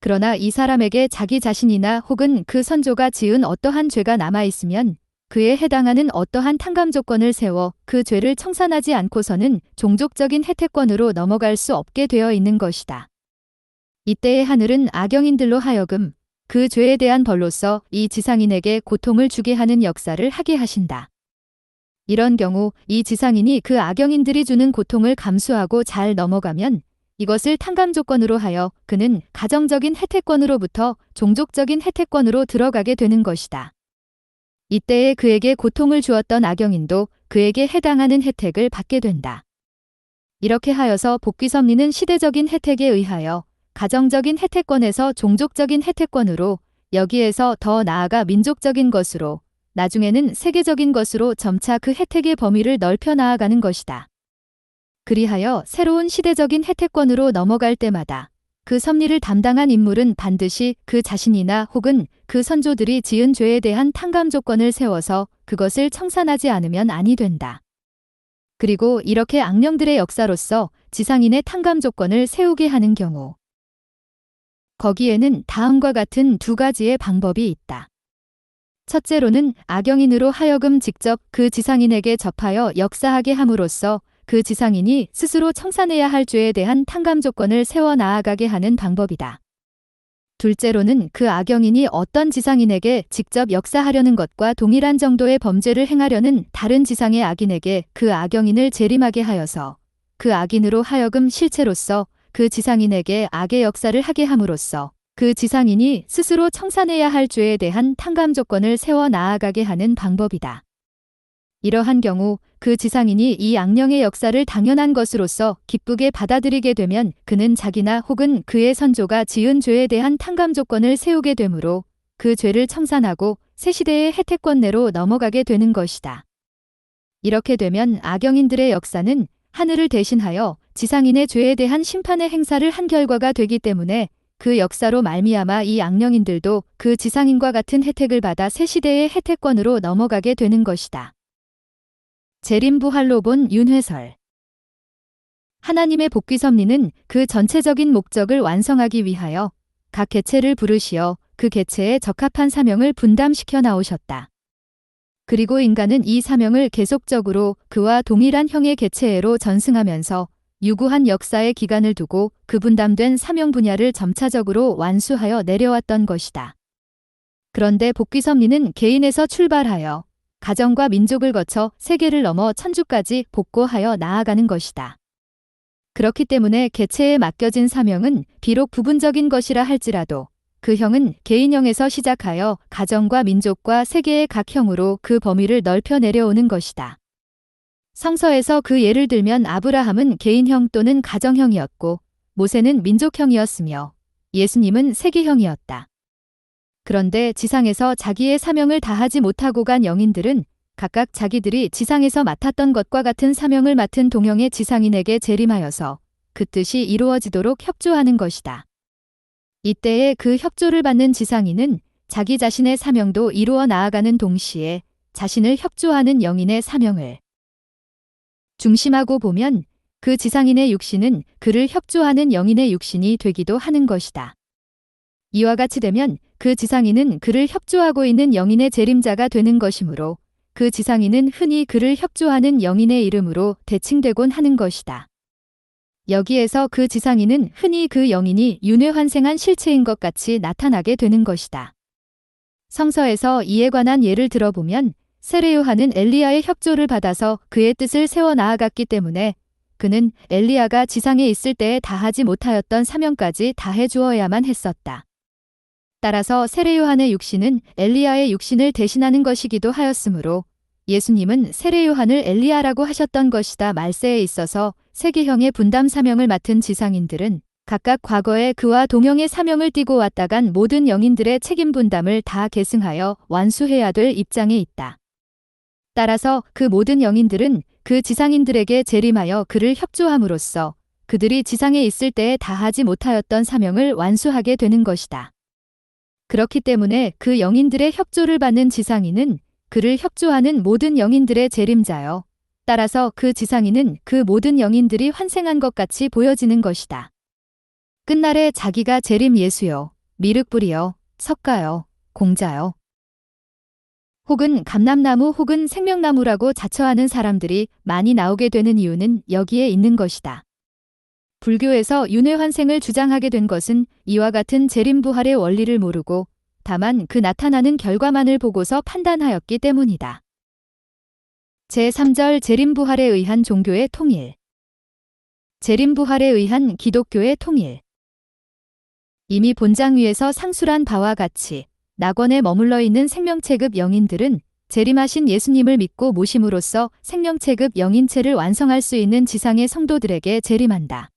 그러나 이 사람에게 자기 자신이나 혹은 그 선조가 지은 어떠한 죄가 남아있으면 그에 해당하는 어떠한 탕감 조건을 세워 그 죄를 청산하지 않고서는 종족적인 혜택권으로 넘어갈 수 없게 되어 있는 것이다. 이때의 하늘은 악영인들로 하여금 그 죄에 대한 벌로서 이 지상인에게 고통을 주게 하는 역사를 하게 하신다. 이런 경우 이 지상인이 그 악영인들이 주는 고통을 감수하고 잘 넘어가면 이것을 탕감 조건으로 하여 그는 가정적인 혜택권으로부터 종족적인 혜택권으로 들어가게 되는 것이다. 이때에 그에게 고통을 주었던 악영인도 그에게 해당하는 혜택을 받게 된다. 이렇게 하여서 복귀섭리는 시대적인 혜택에 의하여 가정적인 혜택권에서 종족적인 혜택권으로, 여기에서 더 나아가 민족적인 것으로, 나중에는 세계적인 것으로 점차 그 혜택의 범위를 넓혀 나아가는 것이다. 그리하여 새로운 시대적인 혜택권으로 넘어갈 때마다 그 섭리를 담당한 인물은 반드시 그 자신이나 혹은 그 선조들이 지은 죄에 대한 탕감 조건을 세워서 그것을 청산하지 않으면 아니 된다. 그리고 이렇게 악령들의 역사로서 지상인의 탕감 조건을 세우게 하는 경우, 거기에는 다음과 같은 두 가지의 방법이 있다. 첫째로는 악영인으로 하여금 직접 그 지상인에게 접하여 역사하게 함으로써 그 지상인이 스스로 청산해야 할 죄에 대한 탕감 조건을 세워 나아가게 하는 방법이다. 둘째로는 그 악영인이 어떤 지상인에게 직접 역사하려는 것과 동일한 정도의 범죄를 행하려는 다른 지상의 악인에게 그 악영인을 재림하게 하여서 그 악인으로 하여금 실체로서 그 지상인에게 악의 역사를 하게 함으로써 그 지상인이 스스로 청산해야 할 죄에 대한 탕감 조건을 세워 나아가게 하는 방법이다. 이러한 경우 그 지상인이 이 악령의 역사를 당연한 것으로서 기쁘게 받아들이게 되면 그는 자기나 혹은 그의 선조가 지은 죄에 대한 탕감 조건을 세우게 되므로 그 죄를 청산하고 새 시대의 혜택권 내로 넘어가게 되는 것이다. 이렇게 되면 악영인들의 역사는 하늘을 대신하여 지상인의 죄에 대한 심판의 행사를 한 결과가 되기 때문에 그 역사로 말미암아 이 악령인들도 그 지상인과 같은 혜택을 받아 새 시대의 혜택권으로 넘어가게 되는 것이다. 재림부활로 본 윤회설. 하나님의 복귀섭리는 그 전체적인 목적을 완성하기 위하여 각 개체를 부르시어 그 개체에 적합한 사명을 분담시켜 나오셨다. 그리고 인간은 이 사명을 계속적으로 그와 동일한 형의 개체애로 전승하면서 유구한 역사의 기간을 두고 그 분담된 사명 분야를 점차적으로 완수하여 내려왔던 것이다. 그런데 복귀섭리는 개인에서 출발하여 가정과 민족을 거쳐 세계를 넘어 천주까지 복고하여 나아가는 것이다. 그렇기 때문에 개체에 맡겨진 사명은 비록 부분적인 것이라 할지라도 그 형은 개인형에서 시작하여 가정과 민족과 세계의 각 형으로 그 범위를 넓혀 내려오는 것이다. 성서에서 그 예를 들면 아브라함은 개인형 또는 가정형이었고 모세는 민족형이었으며 예수님은 세계형이었다. 그런데 지상에서 자기의 사명을 다하지 못하고 간 영인들은 각각 자기들이 지상에서 맡았던 것과 같은 사명을 맡은 동형의 지상인에게 재림하여서 그 뜻이 이루어지도록 협조하는 것이다. 이때에 그 협조를 받는 지상인은 자기 자신의 사명도 이루어 나아가는 동시에 자신을 협조하는 영인의 사명을 중심하고 보면 그 지상인의 육신은 그를 협조하는 영인의 육신이 되기도 하는 것이다. 이와 같이 되면 그 지상인은 그를 협조하고 있는 영인의 재림자가 되는 것이므로 그 지상인은 흔히 그를 협조하는 영인의 이름으로 대칭되곤 하는 것이다. 여기에서 그 지상인은 흔히 그 영인이 윤회환생한 실체인 것 같이 나타나게 되는 것이다. 성서에서 이에 관한 예를 들어보면 세례 요한은 엘리야의 협조를 받아서 그의 뜻을 세워 나아갔기 때문에 그는 엘리야가 지상에 있을 때에 다하지 못하였던 사명까지 다해 주어야만 했었다. 따라서 세례 요한의 육신은 엘리야의 육신을 대신하는 것이기도 하였으므로 예수님은 세례 요한을 엘리야라고 하셨던 것이다. 말세에 있어서 세계형의 분담 사명을 맡은 지상인들은 각각 과거에 그와 동형의 사명을 띠고 왔다간 모든 영인들의 책임 분담을 다 계승하여 완수해야 될 입장에 있다. 따라서 그 모든 영인들은 그 지상인들에게 재림하여 그를 협조함으로써 그들이 지상에 있을 때에 다하지 못하였던 사명을 완수하게 되는 것이다. 그렇기 때문에 그 영인들의 협조를 받는 지상인은 그를 협조하는 모든 영인들의 재림자여, 따라서 그 지상인은 그 모든 영인들이 환생한 것 같이 보여지는 것이다. 끝날에 자기가 재림 예수여, 미륵불이여, 석가여, 공자여, 혹은 감람나무 혹은 생명나무라고 자처하는 사람들이 많이 나오게 되는 이유는 여기에 있는 것이다. 불교에서 윤회환생을 주장하게 된 것은 이와 같은 재림부활의 원리를 모르고 다만 그 나타나는 결과만을 보고서 판단하였기 때문이다. 제3절 재림부활에 의한 종교의 통일. 재림부활에 의한 기독교의 통일. 이미 본장 위에서 상술한 바와 같이 낙원에 머물러 있는 생명체급 영인들은 재림하신 예수님을 믿고 모심으로써 생명체급 영인체를 완성할 수 있는 지상의 성도들에게 재림한다.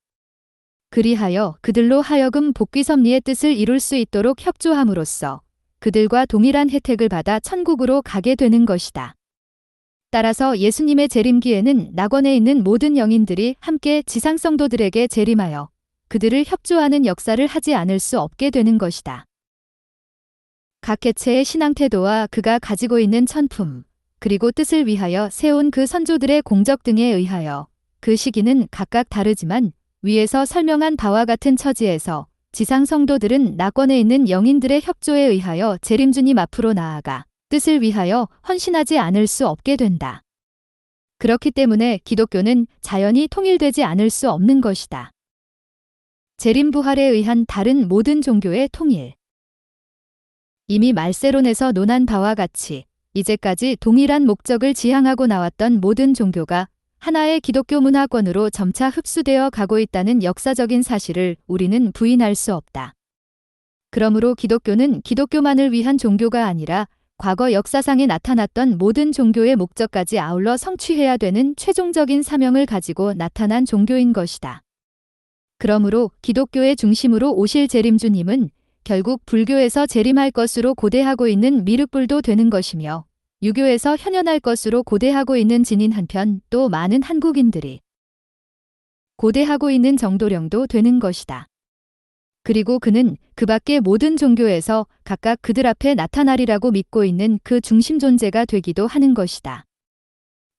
그리하여 그들로 하여금 복귀 섭리의 뜻을 이룰 수 있도록 협조함으로써 그들과 동일한 혜택을 받아 천국으로 가게 되는 것이다. 따라서 예수님의 재림기에는 낙원에 있는 모든 영인들이 함께 지상 성도들에게 재림하여 그들을 협조하는 역사를 하지 않을 수 없게 되는 것이다. 각 개체의 신앙 태도와 그가 가지고 있는 천품, 그리고 뜻을 위하여 세운 그 선조들의 공적 등에 의하여 그 시기는 각각 다르지만 위에서 설명한 바와 같은 처지에서 지상 성도들은 낙원에 있는 영인들의 협조에 의하여 재림주님 앞으로 나아가 뜻을 위하여 헌신하지 않을 수 없게 된다. 그렇기 때문에 기독교는 자연히 통일되지 않을 수 없는 것이다. 재림부활에 의한 다른 모든 종교의 통일. 이미 말세론에서 논한 바와 같이 이제까지 동일한 목적을 지향하고 나왔던 모든 종교가 하나의 기독교 문화권으로 점차 흡수되어 가고 있다는 역사적인 사실을 우리는 부인할 수 없다. 그러므로 기독교는 기독교만을 위한 종교가 아니라 과거 역사상에 나타났던 모든 종교의 목적까지 아울러 성취해야 되는 최종적인 사명을 가지고 나타난 종교인 것이다. 그러므로 기독교의 중심으로 오실 재림주님은 결국 불교에서 재림할 것으로 고대하고 있는 미륵불도 되는 것이며 유교에서 현현할 것으로 고대하고 있는 진인 한편 또 많은 한국인들이 고대하고 있는 정도령도 되는 것이다. 그리고 그는 그 밖의 모든 종교에서 각각 그들 앞에 나타나리라고 믿고 있는 그 중심 존재가 되기도 하는 것이다.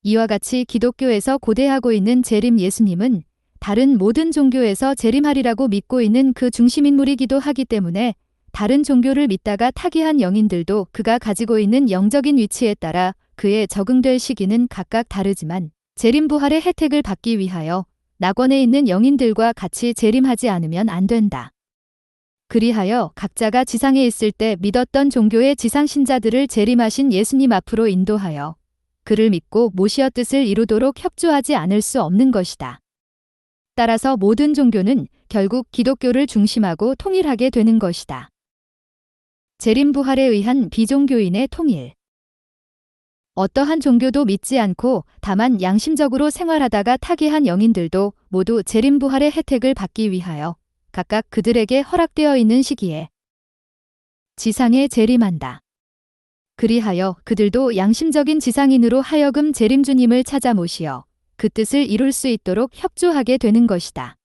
이와 같이 기독교에서 고대하고 있는 재림 예수님은 다른 모든 종교에서 재림하리라고 믿고 있는 그 중심인물이기도 하기 때문에 다른 종교를 믿다가 타계한 영인들도 그가 가지고 있는 영적인 위치에 따라 그에 적응될 시기는 각각 다르지만 재림부활의 혜택을 받기 위하여 낙원에 있는 영인들과 같이 재림하지 않으면 안 된다. 그리하여 각자가 지상에 있을 때 믿었던 종교의 지상신자들을 재림하신 예수님 앞으로 인도하여 그를 믿고 모시어 뜻을 이루도록 협조하지 않을 수 없는 것이다. 따라서 모든 종교는 결국 기독교를 중심하고 통일하게 되는 것이다. 재림부활에 의한 비종교인의 통일. 어떠한 종교도 믿지 않고 다만 양심적으로 생활하다가 타계한 영인들도 모두 재림부활의 혜택을 받기 위하여 각각 그들에게 허락되어 있는 시기에 지상에 재림한다. 그리하여 그들도 양심적인 지상인으로 하여금 재림주님을 찾아 모시어 그 뜻을 이룰 수 있도록 협조하게 되는 것이다.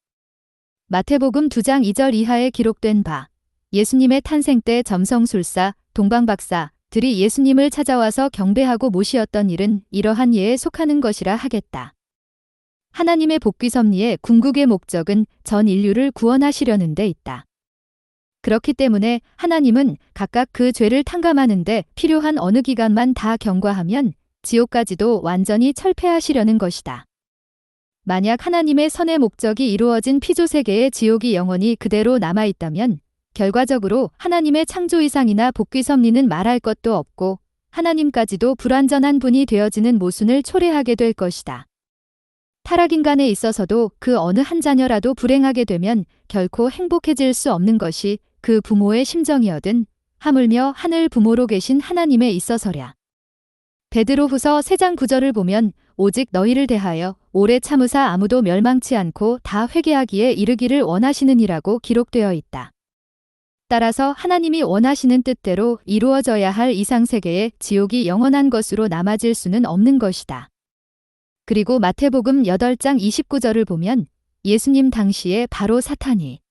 마태복음 2장 2절 이하에 기록된 바 예수님의 탄생 때 점성술사, 동방박사들이 예수님을 찾아와서 경배하고 모시었던 일은 이러한 예에 속하는 것이라 하겠다. 하나님의 복귀 섭리의 궁극의 목적은 전 인류를 구원하시려는 데 있다. 그렇기 때문에 하나님은 각각 그 죄를 탕감하는 데 필요한 어느 기간만 다 경과하면 지옥까지도 완전히 철폐하시려는 것이다. 만약 하나님의 선의 목적이 이루어진 피조세계의 지옥이 영원히 그대로 남아있다면 결과적으로 하나님의 창조 이상이나 복귀 섭리는 말할 것도 없고 하나님까지도 불완전한 분이 되어지는 모순을 초래하게 될 것이다. 타락인간에 있어서도 그 어느 한 자녀라도 불행하게 되면 결코 행복해질 수 없는 것이 그 부모의 심정이어든 하물며 하늘 부모로 계신 하나님에 있어서랴. 베드로후서 3장 9절을 보면 오직 너희를 대하여 오래 참으사 아무도 멸망치 않고 다 회개하기에 이르기를 원하시느니라고 기록되어 있다. 따라서 하나님이 원하시는 뜻대로 이루어져야 할 이상세계에 지옥이 영원한 것으로 남아질 수는 없는 것이다. 그리고 마태복음 8장 29절을 보면 예수님 당시에 바로 사탄이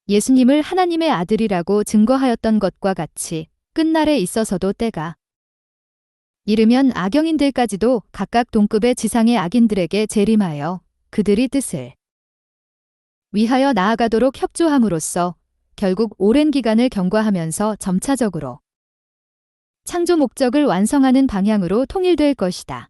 예수님을 하나님의 아들이라고 증거하였던 것과 같이 끝날에 있어서도 때가 이르면 악영인들까지도 각각 동급의 지상의 악인들에게 재림하여 그들이 뜻을 위하여 나아가도록 협조함으로써 결국 오랜 기간을 경과하면서 점차적으로 창조 목적을 완성하는 방향으로 통일될 것이다.